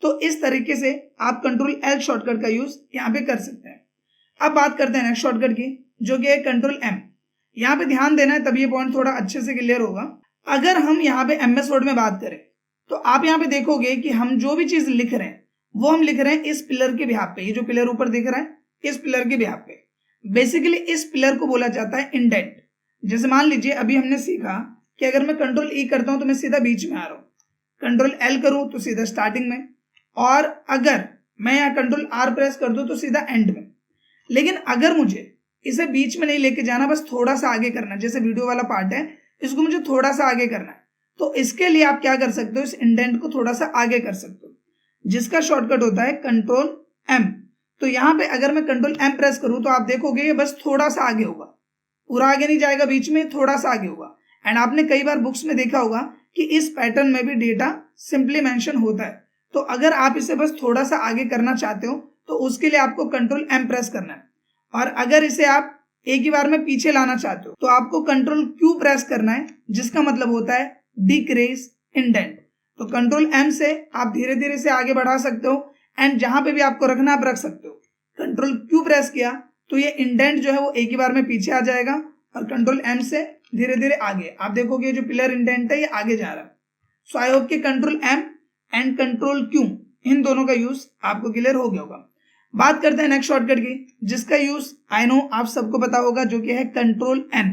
तो इस तरीके से आप कंट्रोल एल शॉर्टकट का यूज यहाँ पे कर सकते हैं। अब बात करते हैं नेक्स्ट शॉर्टकट की, जो कि है कंट्रोल एम। यहाँ पे ध्यान देना है, तब ये पॉइंट थोड़ा अच्छे से क्लियर होगा। अगर हम यहाँ पे एमएस वर्ड में बात करें तो आप यहाँ पे देखोगे कि हम जो भी चीज लिख रहे हैं वो हम लिख रहे हैं इस पिलर के बिहाफ पे। ये जो पिलर ऊपर दिख रहा है, इस पिलर के बिहाफ पे। बेसिकली इस पिलर को बोला जाता है इंडेंट। जैसे मान लीजिए अभी हमने सीखा कि अगर मैं कंट्रोल ई करता हूं तो मैं सीधा बीच में आ रहा हूं, कंट्रोल एल करूं तो सीधा स्टार्टिंग में, और अगर मैं यहाँ कंट्रोल आर प्रेस कर दूं तो सीधा एंड में। लेकिन अगर मुझे इसे बीच में नहीं लेके जाना, बस थोड़ा सा आगे करना, जैसे वीडियो वाला पार्ट है इसको मुझे थोड़ा सा आगे करना है, तो इसके लिए आप क्या कर सकते हो, इस इंडेंट को थोड़ा सा आगे कर सकते हो, जिसका शॉर्टकट होता है कंट्रोल एम। तो यहाँ पे अगर मैं कंट्रोल एम प्रेस करूं तो आप देखोगे ये बस थोड़ा सा आगे होगा, पूरा आगे नहीं जाएगा, बीच में थोड़ा सा आगे होगा। एंड आपने कई बार बुक्स में देखा होगा कि इस पैटर्न में भी डेटा सिंपली मेंशन होता है। तो अगर आप इसे बस थोड़ा सा आगे करना चाहते हो तो उसके लिए आपको कंट्रोल एम प्रेस करना है, और अगर इसे आप एक ही बार में पीछे लाना चाहते हो तो आपको कंट्रोल क्यू प्रेस करना है, जिसका मतलब होता है डिक्रीज इंडेंट। तो कंट्रोल एम से आप धीरे धीरे से आगे बढ़ा सकते हो, एंड जहां पे भी आपको रखना आप रख सकते हो। कंट्रोल क्यू प्रेस किया तो ये इंडेंट जो है वो एक ही बार में पीछे आ जाएगा, और कंट्रोल एम से धीरे धीरे आगे आप देखोगे जो पिलर इंडेंट है ये आगे जा रहा है। सो आई होप कि control M and control Q इन दोनों का यूज आपको क्लियर हो गया होगा। बात करते हैं नेक्स्ट शॉर्टकट की, जिसका यूज आई नो आप सबको पता होगा, जो कि है कंट्रोल एन।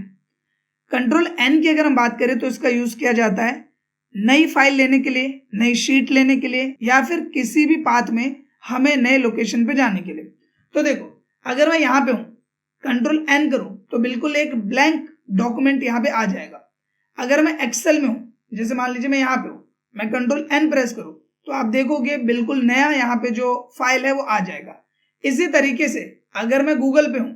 कंट्रोल एन की अगर हम बात करें तो इसका यूज किया जाता है नई फाइल लेने के लिए, नई शीट लेने के लिए, या फिर किसी भी पाथ में हमें नए लोकेशन पे जाने के लिए। तो देखो अगर मैं यहाँ पे हूं, कंट्रोल एन करूं तो बिल्कुल एक ब्लैंक डॉक्यूमेंट यहाँ पे आ जाएगा। अगर मैं एक्सेल में हूं, जैसे मान लीजिए मैं यहाँ पे हूं, मैं कंट्रोल एन प्रेस करूं तो आप देखोगे बिल्कुल नया यहाँ पे जो फाइल है वो आ जाएगा। इसी तरीके से अगर मैं गूगल पे हूं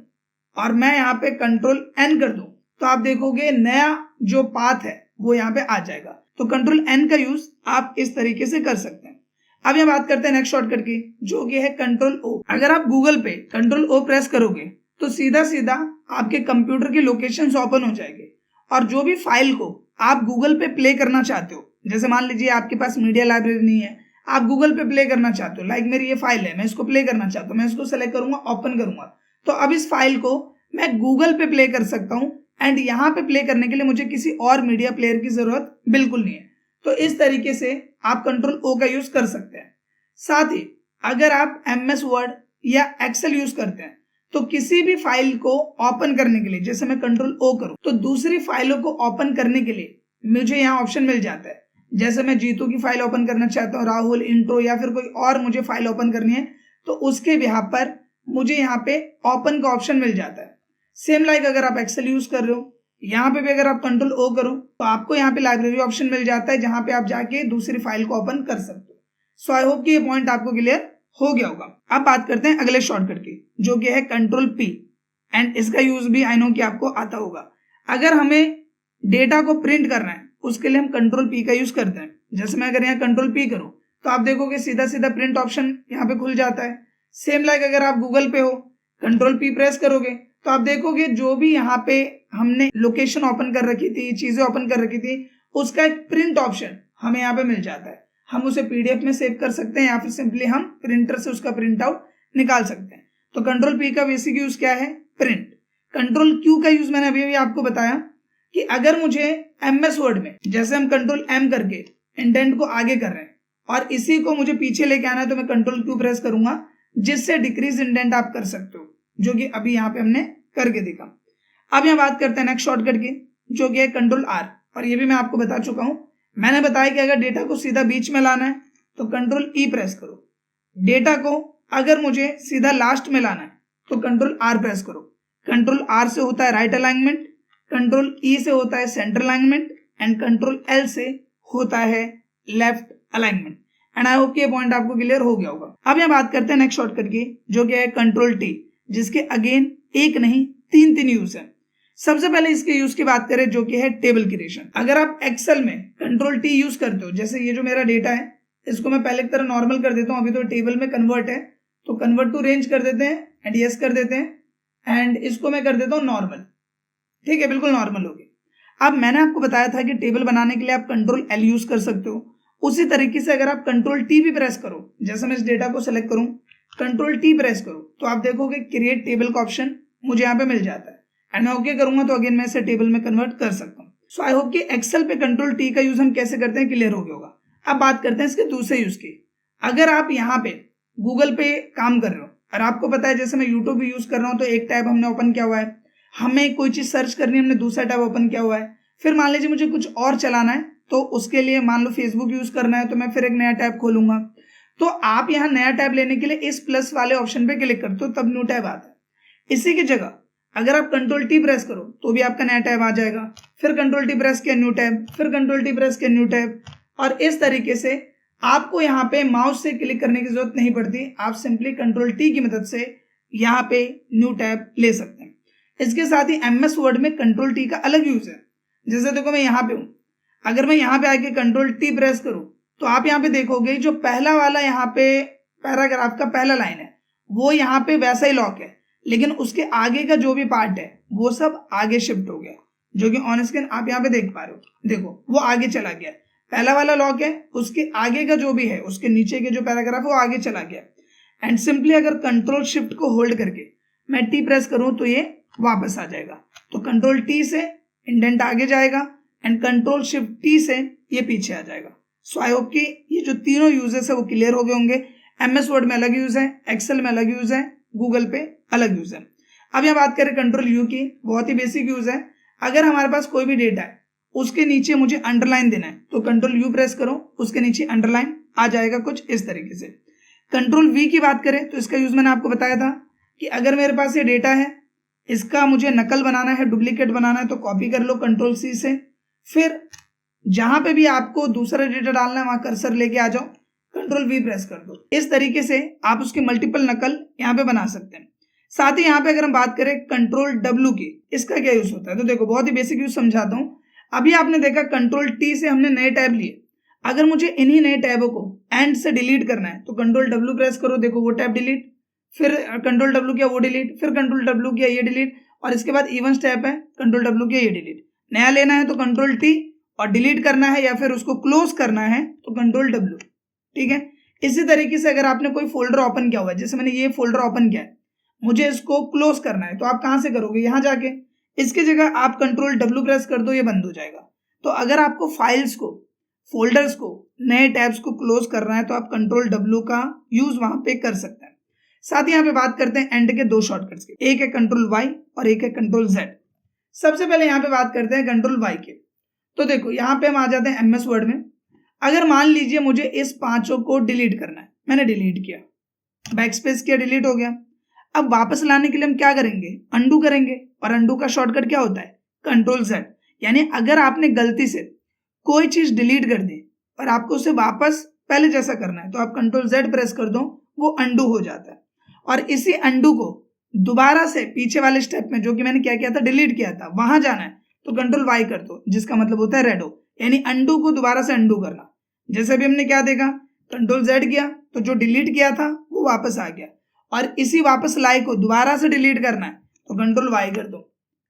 और मैं यहाँ पे कंट्रोल एन कर दूं तो आप देखोगे नया जो पाथ है वो यहाँ पे आ जाएगा। तो कंट्रोल एन का यूज आप इस तरीके से कर सकते हैं। अब यहाँ बात करते हैं नेक्स्ट शॉर्टकट की, जो कि है कंट्रोल ओ। अगर आप गूगल पे कंट्रोल ओ प्रेस करोगे तो सीधा सीधा आपके कंप्यूटर की लोकेशंस ओपन हो जाएंगे और जो भी फाइल को आप गूगल पे प्ले करना चाहते हो, जैसे मान लीजिए आपके पास मीडिया लाइब्रेरी नहीं है, आप गूगल पे प्ले करना चाहते हो, लाइक मेरी ये फाइल है, मैं इसको प्ले करना चाहता हूँ, मैं इसको सेलेक्ट करूंगा, ओपन करूंगा, तो अब इस फाइल को मैं गूगल पे प्ले कर सकता हूँ एंड यहाँ पे प्ले करने के लिए मुझे किसी और मीडिया प्लेयर की जरूरत बिल्कुल नहीं है। तो इस तरीके से आप कंट्रोल ओ का यूज कर सकते हैं। साथ ही अगर आप MS वर्ड या एक्सेल यूज करते हैं तो किसी भी फाइल को ओपन करने के लिए, जैसे मैं कंट्रोल ओ करूं तो दूसरी फाइलों को ओपन करने के लिए मुझे यहाँ ऑप्शन मिल जाता है। जैसे मैं जीतू की फाइल ओपन करना चाहता हूँ, राहुल, इंट्रो या फिर कोई और मुझे फाइल ओपन करनी है तो उसके बिहाफ पर मुझे यहाँ पे ओपन का ऑप्शन मिल जाता है। सेम लाइक अगर आप एक्सेल यूज कर रहे हो, यहाँ पे भी अगर आप कंट्रोल ओ करो तो आपको यहाँ पे लाइब्रेरी ऑप्शन मिल जाता है जहां पे आप जाके दूसरी फाइल को ओपन कर सकते हो। सो आई होप कि ये पॉइंट आपको क्लियर हो गया होगा। अब बात करते हैं अगले शॉर्टकट की, जो कि है कंट्रोल पी एंड इसका यूज भी आई नो कि आपको आता होगा। अगर हमें डेटा को प्रिंट करना है उसके लिए हम कंट्रोल पी का यूज करते हैं। जैसे मैं अगर यहाँ कंट्रोल पी करूं तो आप देखोगे सीधा सीधा प्रिंट ऑप्शन यहाँ पे खुल जाता है। सेम लाइक अगर आप गूगल पे हो, कंट्रोल पी प्रेस करोगे तो आप देखोगे जो भी यहाँ पे हमने लोकेशन ओपन कर रखी थी, चीजें ओपन कर रखी थी, उसका एक प्रिंट ऑप्शन हमें यहाँ पे मिल जाता है। हम उसे PDF में सेव कर सकते हैं या फिर सिंपली हम प्रिंटर से उसका प्रिंट आउट निकाल सकते हैं। तो कंट्रोल पी का बेसिक यूज क्या है? प्रिंट। कंट्रोल क्यू का यूज मैंने अभी आपको बताया कि अगर मुझे MS वर्ड में, जैसे हम कंट्रोल M करके इंडेंट को आगे कर रहे हैं और इसी को मुझे पीछे लेके आना है तो मैं कंट्रोल क्यू प्रेस करूंगा, जिससे डिक्रीज इंडेंट आप कर सकते हो, जो कि अभी यहाँ पे हमने करके देखा। अब यहाँ बात करते हैं नेक्स्ट शॉर्टकट की, जो कि है कंट्रोल R। और ये भी मैं आपको बता चुका हूं, मैंने बताया कि अगर डेटा को सीधा बीच में लाना है तो कंट्रोल E प्रेस करो, डेटा को अगर मुझे सीधा लास्ट में लाना है तो कंट्रोल R प्रेस करो। कंट्रोल R से होता है राइट अलाइनमेंट, कंट्रोल E से होता है centre alignment and control L से होता है left alignment. And I hope कि ये पॉइंट आपको क्लियर हो गया होगा। अब यहाँ बात करते हैं नेक्स्ट शॉर्टकट की, जो कि है कंट्रोल T, जिसके अगेन एक नहीं तीन यूज है। सबसे पहले इसके यूज की बात करें, जो कि है टेबल क्रिएशन। अगर आप एक्सेल में कंट्रोल T यूज करते हो, जैसे ये जो मेरा डेटा है इसको मैं पहले की तरह नॉर्मल कर देता हूं, अभी तो टेबल में कन्वर्ट है तो कन्वर्ट टू रेंज कर देते हैं एंड यस कर देते हैं एंड इसको मैं कर देता हूं नॉर्मल। ठीक है, बिल्कुल नॉर्मल हो गया। अब मैंने आपको बताया था कि टेबल बनाने के लिए आप कंट्रोल L यूज कर सकते हो। उसी तरीके से अगर आप कंट्रोल T भी प्रेस करो, जैसे मैं इस डेटा को सिलेक्ट करूं, कंट्रोल T प्रेस करो तो आप देखोगे क्रिएट टेबल का ऑप्शन मुझे यहाँ पे मिल जाता है एंड मैं ओके करूंगा तो अगेन मैं इसे टेबल में कन्वर्ट कर सकता हूँ। सो आई होप कि एक्सेल पे कंट्रोल T का यूज हम कैसे करते हैं क्लियर हो गया होगा। अब बात करते हैं इसके दूसरे यूज की। अगर आप यहाँ पे गूगल पे काम कर रहे हो और आपको पता है जैसे मैं यूट्यूब भी यूज कर रहा हूँ तो एक टैब हमने ओपन किया हुआ है, हमें कोई चीज सर्च करनी है हमने दूसरा टैब ओपन किया हुआ है, फिर मान लीजिए मुझे कुछ और चलाना है तो उसके लिए मान लो फेसबुक यूज करना है तो मैं फिर एक नया टैब खोलूंगा। तो आप यहाँ नया टैब लेने के लिए इस प्लस वाले ऑप्शन पे क्लिक करते हो तब न्यू टैब आता है। इसी की जगह अगर आप कंट्रोल T प्रेस करो तो भी आपका नया टैब आ जाएगा, फिर कंट्रोल T प्रेस किया न्यू टैब, फिर कंट्रोल T प्रेस किया न्यू टैब। और इस तरीके से आपको यहाँ पे माउस से क्लिक करने की जरूरत नहीं पड़ती, आप सिंपली कंट्रोल T की मदद से यहाँ पे न्यू टैब ले सकते हैं। इसके साथ ही MS वर्ड में कंट्रोल T का अलग यूज है। जैसे देखो मैं यहाँ पे हूँ, अगर मैं यहाँ पे आके कंट्रोल T प्रेस करूँ तो आप यहाँ पे देखोगे जो पहला वाला यहाँ पे पैराग्राफ का पहला लाइन है वो यहाँ पे वैसा ही लॉक है, लेकिन उसके आगे का जो भी पार्ट है वो सब आगे शिफ्ट हो गया, जो कि ऑन स्क्रीन आप यहाँ पे देख पा रहे हो। देखो वो आगे चला गया, पहला वाला लॉक है, उसके आगे का जो भी है उसके नीचे के जो पैराग्राफ है वो आगे चला गया। एंड सिंपली अगर कंट्रोल शिफ्ट को होल्ड करके मैं T प्रेस करूं तो ये वापस आ जाएगा। तो कंट्रोल T से इंडेंट आगे जाएगा एंड कंट्रोल शिफ्ट T से ये पीछे आ जाएगा। सो आई होप कि ये जो तीनों यूजेस है वो क्लियर हो गए होंगे। MS वर्ड में अलग यूज है, एक्सेल में अलग यूज है, गूगल पे अलग यूज है। अब यहाँ बात करें कंट्रोल U की, बहुत ही बेसिक यूज है। अगर हमारे पास कोई भी डेटा है उसके नीचे मुझे अंडरलाइन देना है तो कंट्रोल U प्रेस करो, उसके नीचे अंडरलाइन आ जाएगा कुछ इस तरीके से। कंट्रोल V की बात करें तो इसका यूज मैंने आपको बताया था कि अगर मेरे पास ये डेटा है, इसका मुझे नकल बनाना है, डुप्लीकेट बनाना है तो कॉपी कर लो कंट्रोल C से, फिर जहां पे भी आपको दूसरा डेटा डालना है वहां कर्सर लेके आ जाओ, कंट्रोल वी प्रेस कर दो। इस तरीके से आप उसकी मल्टीपल नकल यहाँ पे बना सकते हैं। साथ ही यहाँ पे अगर हम बात करें कंट्रोल डब्ल्यू की, इसका क्या यूज होता है, तो देखो बहुत ही बेसिक यूज समझाता हूँ। अभी आपने देखा कंट्रोल टी से हमने नए टैब लिए, अगर मुझे इन्हीं नए टैबों को एंड से डिलीट करना है तो कंट्रोल डब्ल्यू प्रेस करो, देखो वो टैब डिलीट, फिर कंट्रोल डब्ल्यू किया वो डिलीट, फिर कंट्रोल डब्ल्यू किया ये डिलीट, और इसके बाद इवन स्टेप है कंट्रोल डब्ल्यू किया ये डिलीट। नया लेना है तो कंट्रोल टी, और डिलीट करना है या फिर उसको क्लोज करना है तो कंट्रोल डब्ल्यू। ठीक है, इसी तरीके से अगर आपने कोई फोल्डर ओपन किया हुआ है, जैसे मैंने ये फोल्डर ओपन किया है, मुझे इसको क्लोज करना है, तो आप कहां से करोगे, यहां जाके। इसकी जगह आप कंट्रोल डब्ल्यू प्रेस कर दो, ये बंद हो जाएगा। तो अगर आपको फाइल्स को, फोल्डर्स को, नए टैब्स को क्लोज करना है तो आप कंट्रोल डब्ल्यू का यूज वहां पे कर सकते हैं। साथ ही यहाँ पे बात करते हैं एंड के दो शॉर्टकट्स के, एक है कंट्रोल वाई और एक है कंट्रोल जेड। सबसे पहले यहाँ पे बात करते हैं कंट्रोल वाई के। तो देखो यहाँ पे हम आ जाते हैं एमएस वर्ड में। अगर मान लीजिए मुझे इस पांचों को डिलीट करना है, मैंने डिलीट किया, बैकस्पेस किया, डिलीट हो गया। अब वापस लाने के लिए हम क्या करेंगे, अंडू करेंगे, और अंडू का शॉर्टकट क्या होता है, कंट्रोल जेड। यानी अगर आपने गलती से कोई चीज डिलीट कर दी और आपको उसे वापस पहले जैसा करना है तो आप कंट्रोल जेड प्रेस कर दो, वो अंडू हो जाता है। और इसी अंडू को दोबारा से पीछे वाले स्टेप में, जो कि मैंने क्या किया था, डिलीट किया था, वहां जाना है तो कंट्रोल वाई कर दो, जिसका मतलब होता है रेडो, यानी अंडू को दोबारा से अंडू करना। जैसे भी हमने क्या देखा, कंट्रोल जेड किया तो जो डिलीट किया था वो वापस आ गया, और इसी वापस लाई को दोबारा से डिलीट करना है तो कंट्रोल वाई कर दो।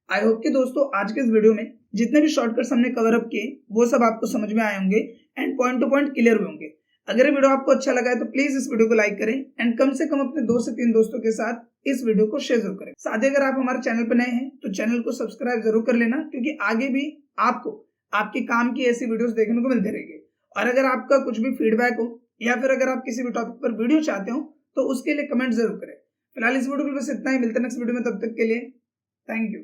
आई होप कि दोस्तों आज के इस वीडियो में जितने भी शॉर्टकट्स हमने कवर अप किए वो सब आपको समझ में आए होंगे and point two point clear हुए होंगे। अगर ये वीडियो आपको अच्छा लगा है तो प्लीज इस वीडियो को लाइक करें एंड कम से कम अपने 2 से 3 दोस्तों के साथ इस वीडियो को शेयर जरूर करें। साथ ही अगर आप हमारे चैनल पर नए हैं तो चैनल को सब्सक्राइब जरूर कर लेना, क्योंकि आगे भी आपको आपके काम की ऐसी वीडियोस देखने को मिलते रहेंगे। और अगर आपका कुछ भी फीडबैक हो या फिर अगर आप किसी भी टॉपिक पर वीडियो चाहते हो तो उसके लिए कमेंट जरूर करें। फिलहाल इस वीडियो को बस इतना ही, मिलते हैं नेक्स्ट वीडियो में, तब तक के लिए थैंक यू।